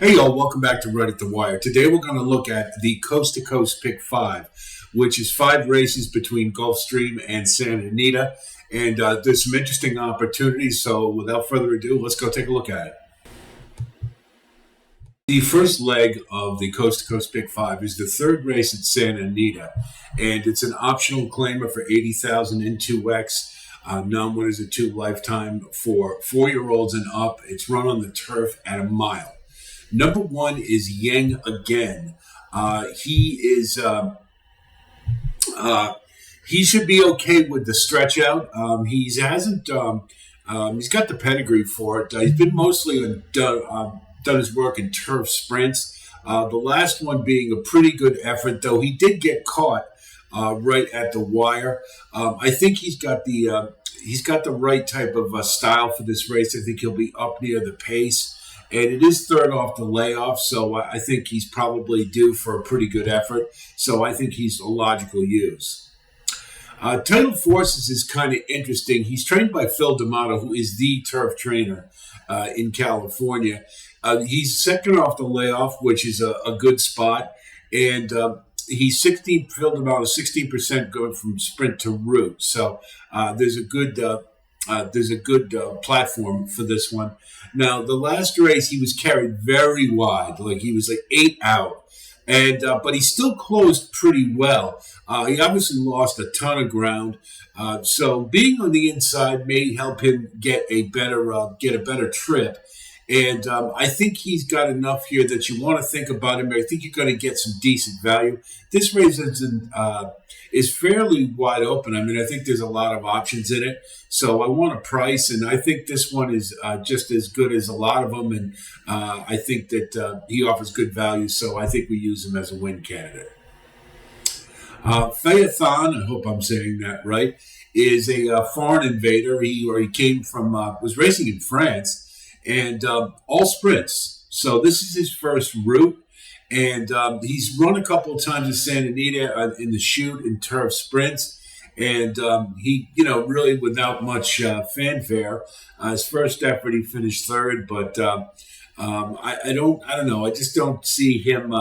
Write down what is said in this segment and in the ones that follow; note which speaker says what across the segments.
Speaker 1: Hey, y'all, welcome back to Right at the Wire. Today we're going to look at the Coast to Coast Pick 5, which is 5 races between Gulfstream and Santa Anita. And there's some interesting opportunities, so without further ado, let's go take a look at it. The first leg of the Coast to Coast Pick 5 is the third race at Santa Anita, and it's an optional claimer for $80,000 in 2X. Non-winners at 2 lifetime for 4-year-olds and up. It's run on the turf at a mile. Number 1 is Yang Again. He should be okay with the stretch out. He's got the pedigree for it. He's been mostly done his work in turf sprints. The last one being a pretty good effort, though he did get caught right at the wire. I think he's got the right type of style for this race. I think he'll be up near the pace. And it is third off the layoff, so I think he's probably due for a pretty good effort. So I think he's a logical use. Tidal Forces is kind of interesting. He's trained by Phil D'Amato, who is the turf trainer in California. He's second off the layoff, which is a good spot. And he's Phil D'Amato, 16% going from sprint to route. So there's a good platform for this one. Now, the last race, he was carried very wide, he was 8 out, and but he still closed pretty well. He obviously lost a ton of ground, so being on the inside may help him get a better trip. And I think he's got enough here that you want to think about him. I think you're going to get some decent value. This race is fairly wide open. I mean, I think there's a lot of options in it. So I want a price, and I think this one is just as good as a lot of them. And I think that he offers good value, so I think we use him as a win candidate. Phaethon, I hope I'm saying that right, is a foreign invader. He came from was racing in France. And all sprints. So this is his first route. And he's run a couple of times at Santa Anita in the shoot and turf sprints. And he, really without much fanfare. His first effort, he finished third. But I don't know. I just don't see him.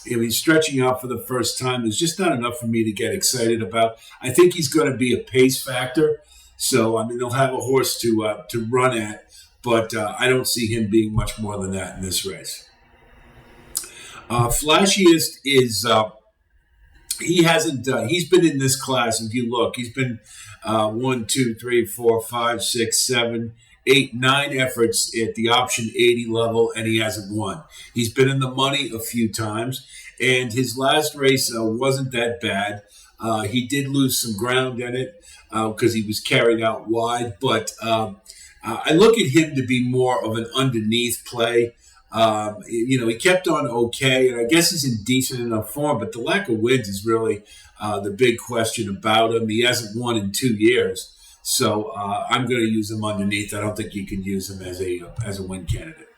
Speaker 1: He's stretching out for the first time. There's just not enough for me to get excited about. I think he's going to be a pace factor. So, they'll have a horse to run at. But I don't see him being much more than that in this race. Flashiest is he's been in this class. If you look, he's been 1, 2, 3, 4, 5, 6, 7, 8, 9 efforts at the option 80 level, and he hasn't won. He's been in the money a few times, and his last race wasn't that bad. He did lose some ground in it because he was carried out wide, but I look at him to be more of an underneath play. He kept on okay, and I guess he's in decent enough form, but the lack of wins is really the big question about him. He hasn't won in 2 years, so I'm going to use him underneath. I don't think you can use him as a win candidate.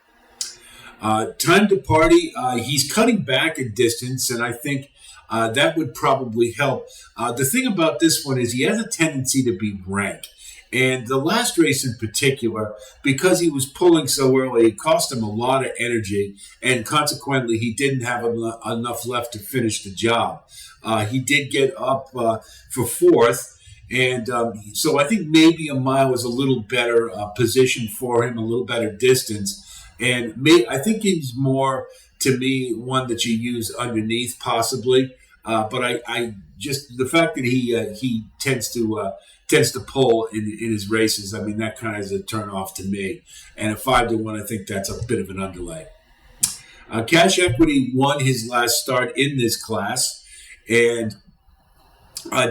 Speaker 1: Time to Party, he's cutting back a distance, and I think that would probably help. The thing about this one is he has a tendency to be rank. And the last race in particular, because he was pulling so early, it cost him a lot of energy, and consequently, he didn't have enough left to finish the job. He did get up for fourth, and so I think maybe a mile is a little better position for him, a little better distance. And I think he's more, to me, one that you use underneath possibly. But I just the fact that he tends to pull in his races, that kind of is a turn off to me. And at 5-1, I think that's a bit of an underlay. Cash Equity won his last start in this class and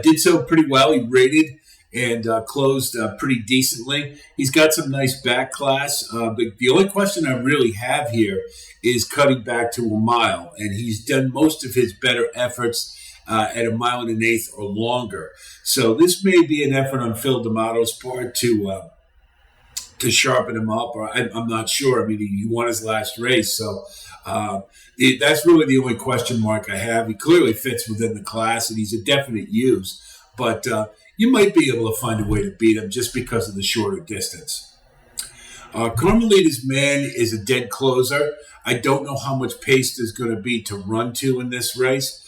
Speaker 1: did so pretty well. He rated and closed pretty decently. He's got some nice back class, but the only question I really have here is cutting back to a mile, and he's done most of his better efforts at 1 1/8 or longer. So this may be an effort on Phil D'Amato's part to sharpen him up, or I'm not sure. He won his last race, so that's really the only question mark I have. He clearly fits within the class, and he's a definite use, but you might be able to find a way to beat him just because of the shorter distance. Carmelita's Man is a dead closer. I don't know how much pace there's going to be to run to in this race.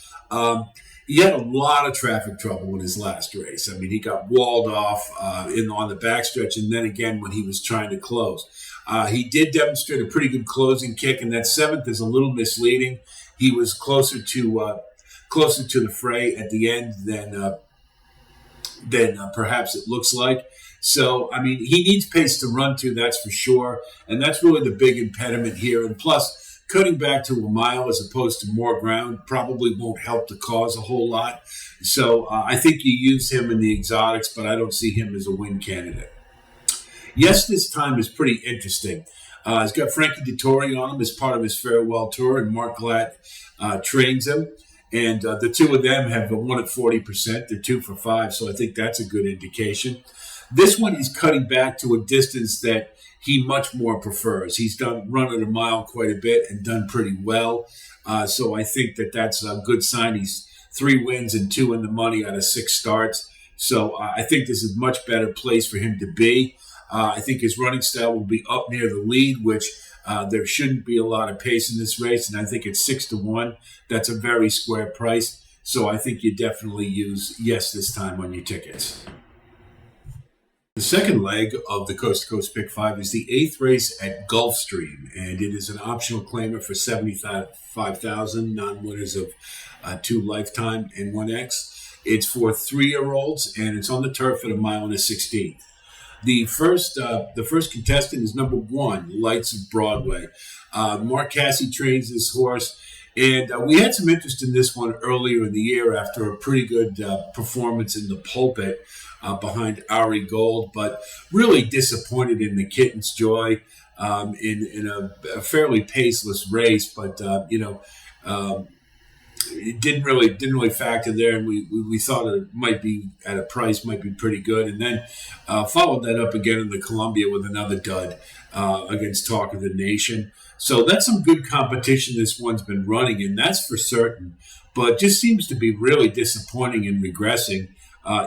Speaker 1: He had a lot of traffic trouble in his last race. I mean, he got walled off on the backstretch, and then again when he was trying to close. He did demonstrate a pretty good closing kick, and that seventh is a little misleading. He was closer to the fray at the end than perhaps it looks like. So, I mean, he needs pace to run to, that's for sure. And that's really the big impediment here. And plus, cutting back to a mile as opposed to more ground probably won't help the cause a whole lot. So I think you use him in the exotics, but I don't see him as a win candidate. Yes, this time is pretty interesting. He's got Frankie Dettori on him as part of his farewell tour, and Mark Glatt trains him. And the two of them have won at 40%. They're 2 for 5, so I think that's a good indication. This one is cutting back to a distance that he much more prefers. He's run at a mile quite a bit and done pretty well. So I think that's a good sign. He's 3 wins and 2 in the money out of 6 starts. So I think this is a much better place for him to be. I think his running style will be up near the lead, which there shouldn't be a lot of pace in this race. And I think it's 6-1. That's a very square price. So I think you definitely use yes this time on your tickets. The second leg of the Coast to Coast Pick 5 is the 8th race at Gulfstream, and it is an optional claimer for $75,000, non-winners of 2 Lifetime and 1X. It's for 3-year-olds, and it's on the turf at a mile and a 16th. The first contestant is number 1, Lights of Broadway. Mark Cassey trains this horse, and we had some interest in this one earlier in the year after a pretty good performance in the pulpit behind Ari Gold, but really disappointed in the Kitten's Joy in a fairly paceless race, but it didn't really factor there, and we thought it might be at a price might be pretty good, and then followed that up again in the Columbia with another dud against Talk of the Nation. So that's some good competition this one's been running, and that's for certain, but just seems to be really disappointing and regressing.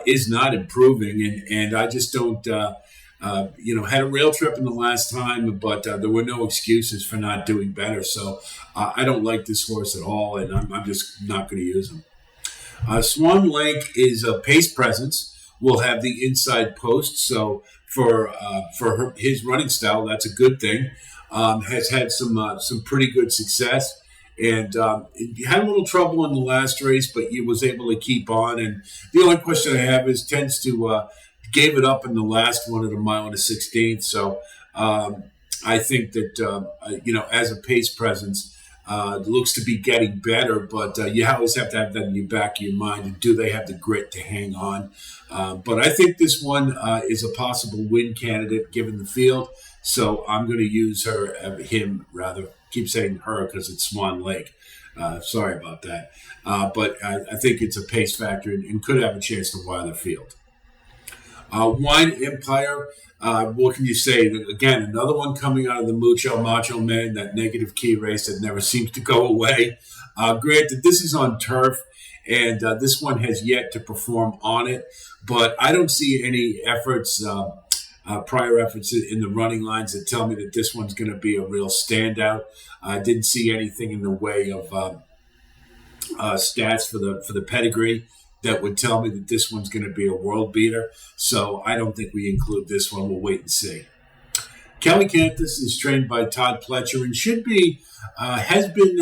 Speaker 1: Is not improving, and I just don't, had a rail trip in the last time, but there were no excuses for not doing better. So I don't like this horse at all, and I'm just not going to use him. Swan Lake is a pace presence. Will have the inside post, so for his running style, that's a good thing. Has had some pretty good success. And he had a little trouble in the last race, but he was able to keep on. And the only question I have is tends to gave it up in the last one at a mile and a 16th. So I think that, as a pace presence, it looks to be getting better. But you always have to have that in the back of your mind. And do they have the grit to hang on? But I think this one is a possible win candidate given the field. So I'm going to use him rather. Keep saying her because it's Swan Lake. Sorry about that. But I think it's a pace factor and could have a chance to wire the field. Wine Empire, what can you say? Again, another one coming out of the Macho Man, that negative key race that never seems to go away. Granted, this is on turf, and this one has yet to perform on it, but I don't see any efforts prior efforts in the running lines that tell me that this one's going to be a real standout. I didn't see anything in the way of stats for the pedigree that would tell me that this one's going to be a world beater. So I don't think we include this one. We'll wait and see. Kelly Cantus is trained by Todd Pletcher and has been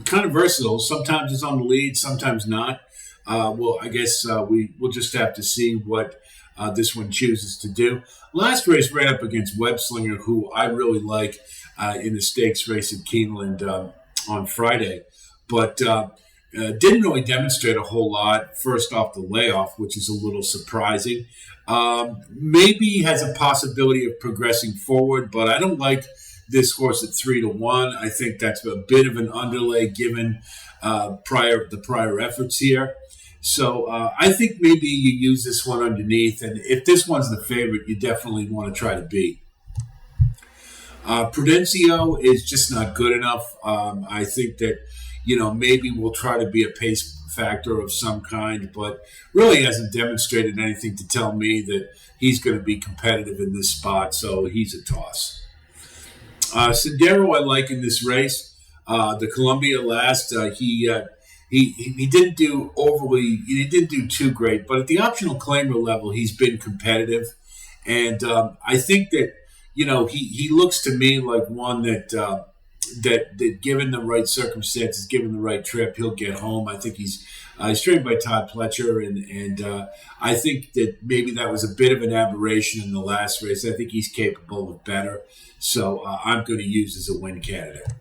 Speaker 1: kind of versatile. Sometimes it's on the lead, sometimes not. I guess we'll just have to see what this one chooses to do. Last race ran up against Webslinger, who I really like in the stakes race at Keeneland on Friday, but didn't really demonstrate a whole lot first off the layoff, which is a little surprising. Maybe has a possibility of progressing forward, but I don't like this horse at 3-1. I think that's a bit of an underlay given the prior efforts here. So I think maybe you use this one underneath, and if this one's the favorite, you definitely want to try to beat. Prudencio is just not good enough. I think that, maybe we'll try to be a pace factor of some kind, but really hasn't demonstrated anything to tell me that he's going to be competitive in this spot, so he's a toss. Sendero I like in this race. The Columbia last, he didn't do he didn't do too great, but at the optional claimer level, he's been competitive. And I think that, he looks to me like one that given the right circumstances, given the right trip, he'll get home. I think he's trained by Todd Pletcher, and I think that maybe that was a bit of an aberration in the last race. I think he's capable of better, so I'm going to use as a win candidate.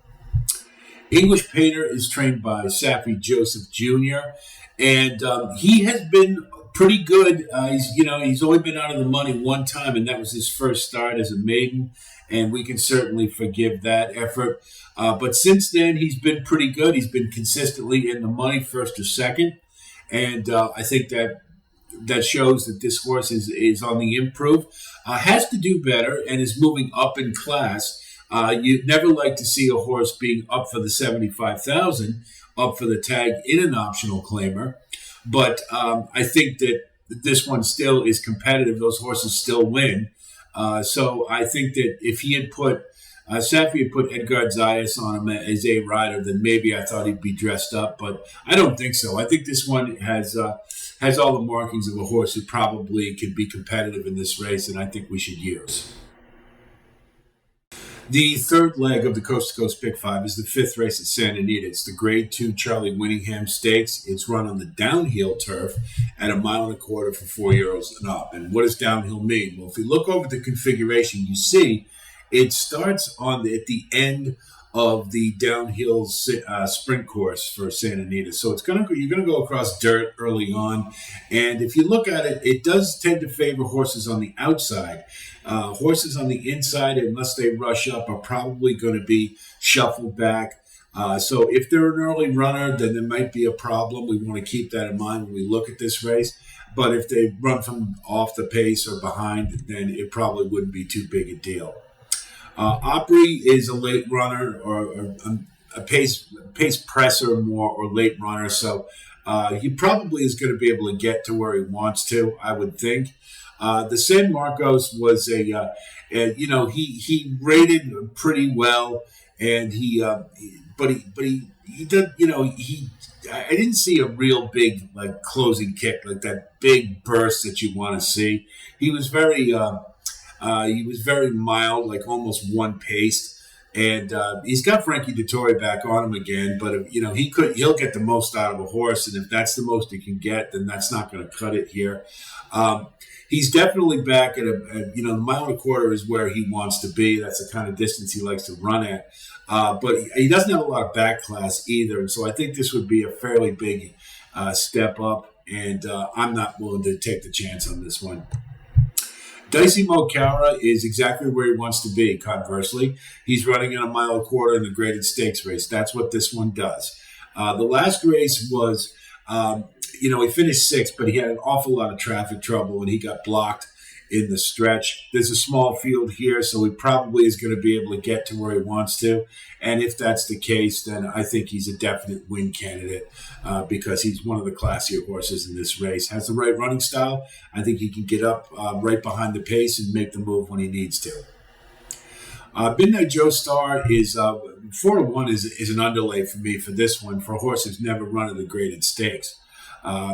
Speaker 1: English Painter is trained by Saffie Joseph Jr., and he has been pretty good. He's only been out of the money one time, and that was his first start as a maiden, and we can certainly forgive that effort. But since then, he's been pretty good. He's been consistently in the money, first or second, and I think that shows that this horse is on the improve. Has to do better and is moving up in class. You'd never like to see a horse being up for the $75,000, up for the tag in an optional claimer. But I think that this one still is competitive. Those horses still win. So I think that if he had put, Saffie had put Edgar Zayas on him as a rider, then maybe I thought he'd be dressed up. But I don't think so. I think this one has all the markings of a horse who probably could be competitive in this race, and I think we should use. The third leg of the Coast to Coast Pick 5 is the fifth race at Santa Anita. It's the Grade 2 Charlie Winningham Stakes. It's run on the downhill turf at 1.25 miles for 4-year-olds and up. And what does downhill mean? Well, if you look over the configuration, you see it starts at the end of the downhill sprint course for Santa Anita. So you're going to go across dirt early on. And if you look at it, it does tend to favor horses on the outside. Horses on the inside, unless they rush up, are probably going to be shuffled back. So if they're an early runner, then there might be a problem. We want to keep that in mind when we look at this race. But if they run from off the pace or behind, then it probably wouldn't be too big a deal. Opry is a late runner or a pace presser more or late runner. So he probably is going to be able to get to where he wants to, I would think. The San Marcos was he rated pretty well, and I didn't see a real big closing kick, like that big burst that you want to see. He was very mild, like almost one paced. And he's got Frankie Dettori back on him again, but he'll get the most out of a horse, and if that's the most he can get, then that's not going to cut it here. He's definitely back at the 1.25 miles is where he wants to be. That's the kind of distance he likes to run at. But he doesn't have a lot of back class either, and so I think this would be a fairly big step up, and I'm not willing to take the chance on this one. Dicey Mo Cowra is exactly where he wants to be, conversely. He's running in 1.25 miles in the graded stakes race. That's what this one does. The last race was, he finished sixth, but he had an awful lot of traffic trouble, and he got blocked in the stretch. There's a small field here, so he probably is going to be able to get to where he wants to. And if that's the case, then I think he's a definite win candidate because he's one of the classier horses in this race. Has the right running style. I think he can get up right behind the pace and make the move when he needs to. Midnight Joe Star is 4-1 is an underlay for me for this one, for a horse who's never run in the graded stakes.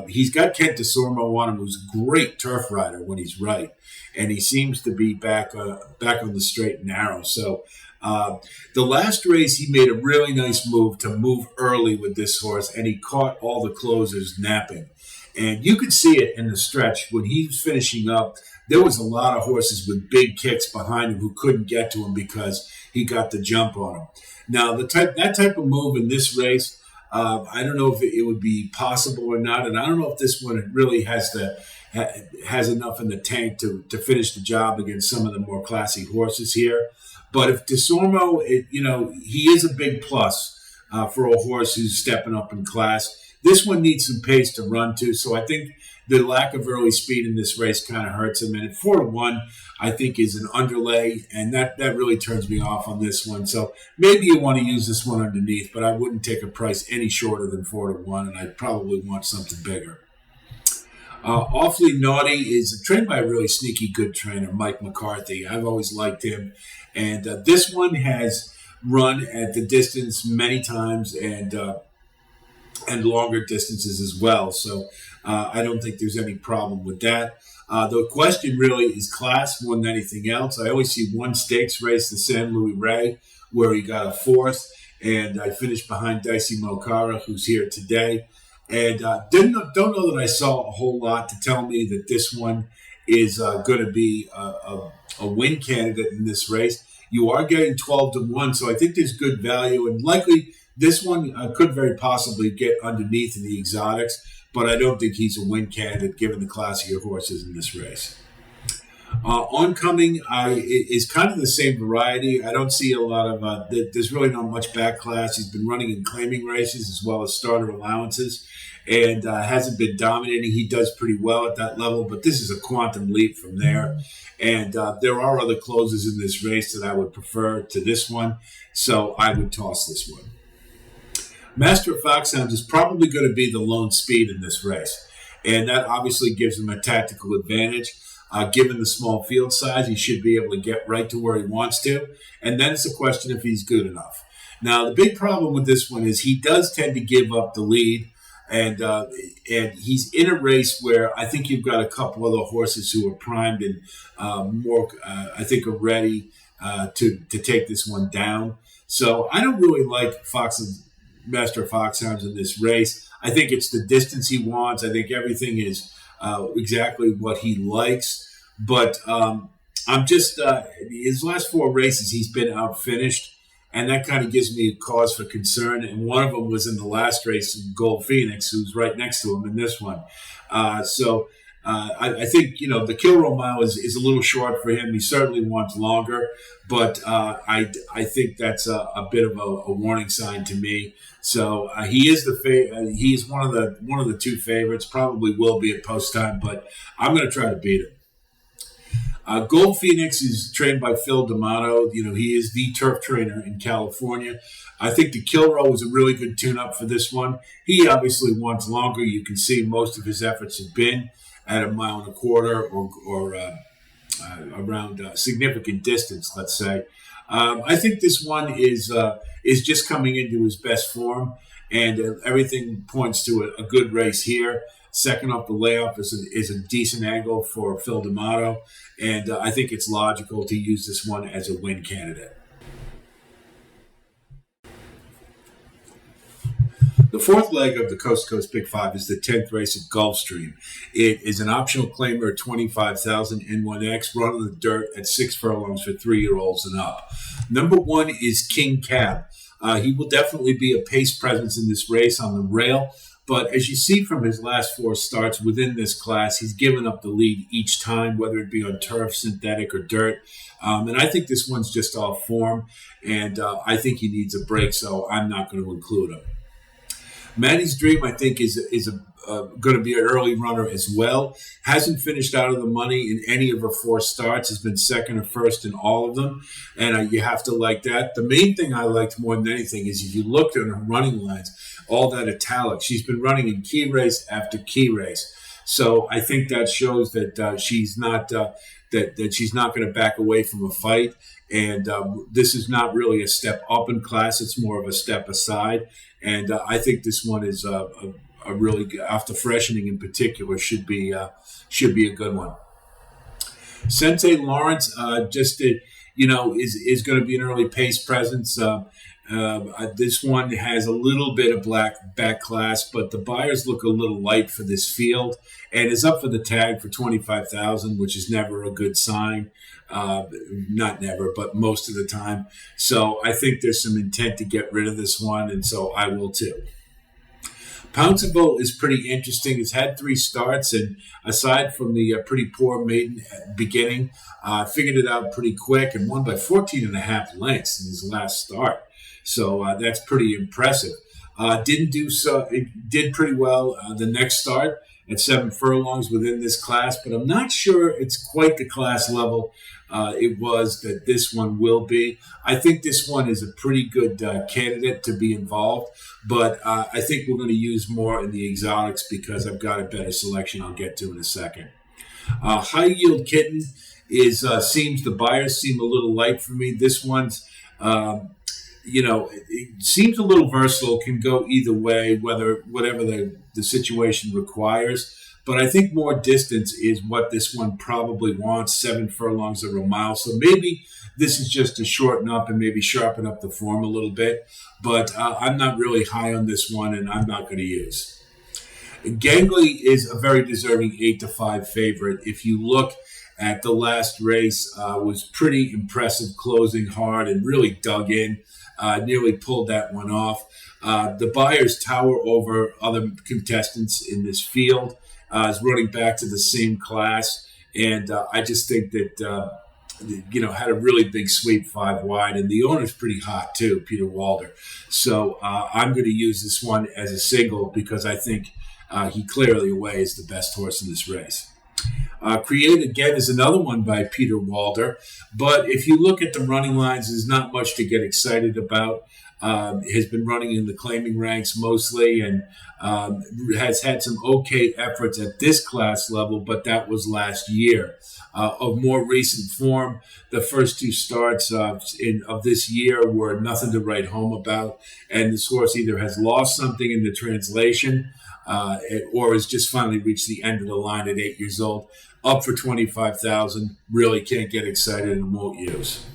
Speaker 1: He's got Kent DeSormo on him, who's a great turf rider when he's right, and he seems to be back on the straight and narrow. So the last race, he made a really nice move to move early with this horse, and he caught all the closers napping. And you could see it in the stretch when he was finishing up. There was a lot of horses with big kicks behind him who couldn't get to him because he got the jump on him. Now, that type of move in this race, I don't know if it would be possible or not, and I don't know if this one really has enough in the tank to finish the job against some of the more classy horses here. But if DeSormo, he is a big plus for a horse who's stepping up in class. This one needs some pace to run to, so I think the lack of early speed in this race kind of hurts him. And at 4-1, I think is an underlay, and that really turns me off on this one. So maybe you want to use this one underneath, but I wouldn't take a price any shorter than 4-1, and I'd probably want something bigger. Awfully Naughty is trained by a really sneaky good trainer, Mike McCarthy. I've always liked him. And this one has run at the distance many times and longer distances as well. So I don't think there's any problem with that. The question really is class more than anything else. I always see one stakes race, the San Luis Rey, where he got a 4th. And I finished behind Dicey Mocara, who's here today. And don't know that I saw a whole lot to tell me that this one is going to be a win candidate in this race. You are getting 12-1, so I think there's good value. And likely this one could very possibly get underneath in the exotics, but I don't think he's a win candidate given the classier horses in this race. Oncoming is kind of the same variety. I don't see a lot of, there's really not much back class. He's been running in claiming races as well as starter allowances and hasn't been dominating. He does pretty well at that level, but this is a quantum leap from there. And there are other closes in this race that I would prefer to this one, so I would toss this one. Master of Foxhounds is probably going to be the lone speed in this race, and that obviously gives him a tactical advantage. Given the small field size, he should be able to get right to where he wants to. And then it's a question if he's good enough. Now, the big problem with this one is he does tend to give up the lead. And he's in a race where I think you've got a couple other horses who are primed and I think are ready to take this one down. So I don't really like Master of Foxhounds in this race. I think it's the distance he wants. I think everything is exactly what he likes, but I'm just his last 4 races he's been outfinished, and that kind of gives me a cause for concern. And one of them was in the last race, Gold Phoenix, who's right next to him in this one. So I think the Kilroe Mile is a little short for him. He certainly wants longer, but I think that's a bit of a warning sign to me. So he is he's one of the 2 favorites. Probably will be at post time, but I'm going to try to beat him. Gold Phoenix is trained by Phil D'Amato. He is the turf trainer in California. I think the Kilroe was a really good tune-up for this one. He obviously wants longer. You can see most of his efforts have been at 1.25 miles or around significant distance, let's say. I think this one is just coming into his best form, and everything points to a good race here. Second off the layoff is a decent angle for Phil D'Amato, and I think it's logical to use this one as a win candidate. The 4th leg of the Coast to Coast Big 5 is the 10th race at Gulfstream. It is an optional claimer at 25,000 N1X, run on the dirt at 6 furlongs for 3-year-olds and up. Number 1 is King Cab. He will definitely be a pace presence in this race on the rail. But as you see from his last 4 starts within this class, he's given up the lead each time, whether it be on turf, synthetic, or dirt. And I think this one's just off form, and I think he needs a break, so I'm not going to include him. Maddie's Dream, I think, is going to be an early runner as well. Hasn't finished out of the money in any of her 4 starts. Has been second or first in all of them, and you have to like that. The main thing I liked more than anything is if you looked at her running lines, all that italic. She's been running in key race after key race, so I think that shows that she's not that she's not going to back away from a fight. And this is not really a step up in class; it's more of a step aside. And I think this one is a really good, after freshening in particular, should be a good one. Sensei Lawrence is going to be an early pace presence. This one has a little bit of black back class, but the buyers look a little light for this field, and is up for the tag for 25,000, which is never a good sign. Not never, but most of the time. So I think there's some intent to get rid of this one, and so I will too. Pounceville is pretty interesting. He's had 3 starts, and aside from the pretty poor maiden beginning, figured it out pretty quick and won by 14.5 lengths in his last start. So that's pretty impressive. It did pretty well the next start, at 7 furlongs within this class, but I'm not sure it's quite the class level it was that this one will be. I think this one is a pretty good candidate to be involved, but I think we're going to use more in the exotics because I've got a better selection I'll get to in a second. High Yield Kitten is seems the buyers seem a little light for me. This one's it seems a little versatile, can go either way, whatever the situation requires. But I think more distance is what this one probably wants. 7 furlongs or a mile. So maybe this is just to shorten up and maybe sharpen up the form a little bit. But I'm not really high on this one, and I'm not going to use. Gangly is a very deserving 8-5 favorite. If you look at the last race, was pretty impressive, closing hard and really dug in. Nearly pulled that one off. The buyers tower over other contestants in this field. Is running back to the same class, and I just think that had a really big sweep 5 wide, and the owner's pretty hot too, Peter Walder. So I'm going to use this one as a single because I think he clearly away is the best horse in this race. Create Again is another one by Peter Walder, but if you look at the running lines, there's not much to get excited about. Has been running in the claiming ranks mostly and has had some okay efforts at this class level, but that was last year. Of more recent form, the first 2 starts of this year were nothing to write home about, and this horse either has lost something in the translation or has just finally reached the end of the line at 8 years old. Up for $25,000, really can't get excited and won't use.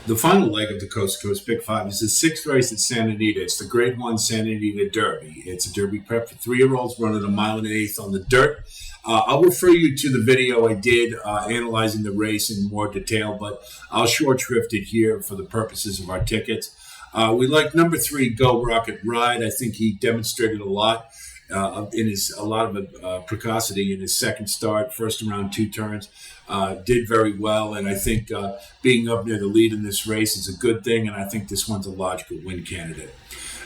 Speaker 1: The final leg of the Coast to Coast Pick 5 is the 6th race at Santa Anita. It's the Grade 1 Santa Anita Derby. It's a Derby prep for 3-year-olds running a 1.8 miles on the dirt. I'll refer you to the video I did analyzing the race in more detail, but I'll short shrift it here for the purposes of our tickets. We like number 3, Go Rocket Ride. I think he demonstrated a lot of precocity in his second start, first around 2 turns. Did very well, and I think being up near the lead in this race is a good thing, and I think this one's a logical win candidate.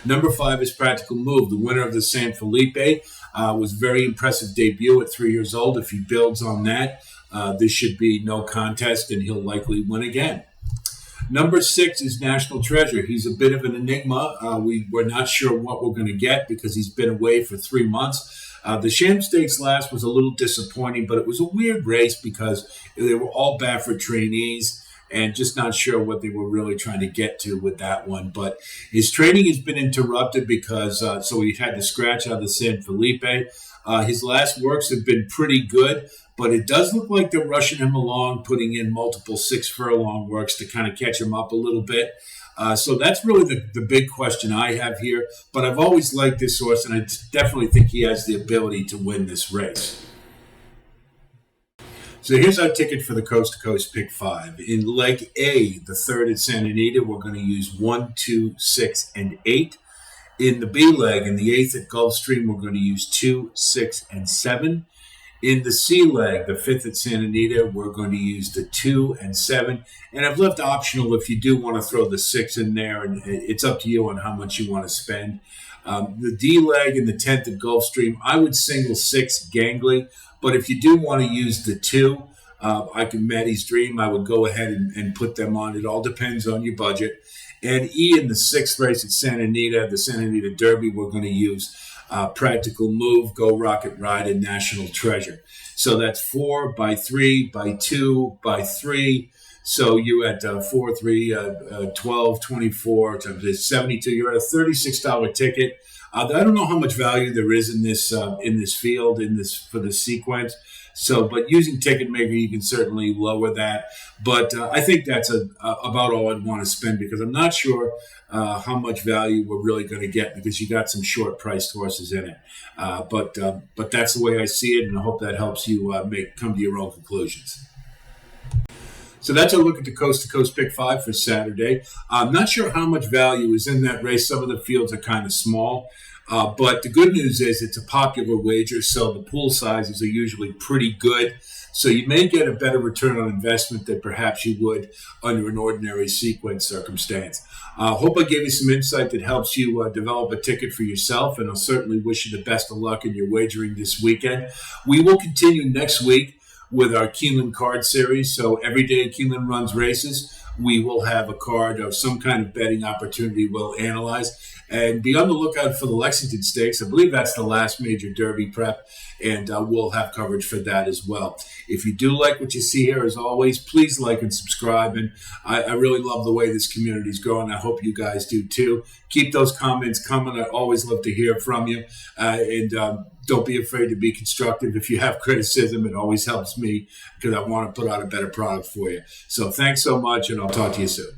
Speaker 1: Number 5 is Practical Move. The winner of the San Felipe was very impressive debut at 3 years old. If he builds on that, this should be no contest, and he'll likely win again. Number 6 is National Treasure. He's a bit of an enigma. We're not sure what we're going to get because he's been away for 3 months. The Sham Stakes last was a little disappointing, but it was a weird race because they were all Baffert trainees and just not sure what they were really trying to get to with that one. But his training has been interrupted because so he had to scratch out of the San Felipe. His last works have been pretty good, but it does look like they're rushing him along, putting in multiple 6-furlong works to kind of catch him up a little bit. So that's really the big question I have here. But I've always liked this horse, and I definitely think he has the ability to win this race. So here's our ticket for the Coast to Coast Pick 5. In leg A, the 3rd at Santa Anita, we're going to use 1, 2, 6, and 8. In the B leg, in the 8th at Gulfstream, we're going to use 2, 6, and 7. In the C leg, the 5th at Santa Anita, we're going to use the 2 and 7. And I've left optional if you do want to throw the 6 in there, and it's up to you on how much you want to spend. The D leg in the 10th at Gulfstream, I would single 6 Gangly. But if you do want to use the 2, Maddie's Dream, I would go ahead and put them on. It all depends on your budget. And E in the 6th race at Santa Anita, the Santa Anita Derby, we're going to use Practical Move, Go Rocket Ride, and National Treasure. So that's 4 by 3 by 2 by 3. So you at 4, 3, 12, 24, 72. You're at a $36 ticket. I don't know how much value there is in this field for this sequence. So, but using Ticketmaker, you can certainly lower that. But I think that's about all I'd want to spend because I'm not sure how much value we're really going to get because you got some short-priced horses in it. But that's the way I see it, and I hope that helps you come to your own conclusions. So that's a look at the Coast to Coast Pick 5 for Saturday. I'm not sure how much value is in that race. Some of the fields are kind of small. But the good news is it's a popular wager, so the pool sizes are usually pretty good. So you may get a better return on investment than perhaps you would under an ordinary sequence circumstance. Hope I gave you some insight that helps you develop a ticket for yourself, and I'll certainly wish you the best of luck in your wagering this weekend. We will continue next week with our Keeneland card series. So every day Keeneland runs races, we will have a card of some kind of betting opportunity we'll analyze. And be on the lookout for the Lexington Stakes. I believe that's the last major Derby prep, and we'll have coverage for that as well. If you do like what you see here, as always, please like and subscribe. And I really love the way this community is growing. I hope you guys do too. Keep those comments coming. I always love to hear from you. And don't be afraid to be constructive. If you have criticism, it always helps me because I want to put out a better product for you. So thanks so much, and I'll talk to you soon.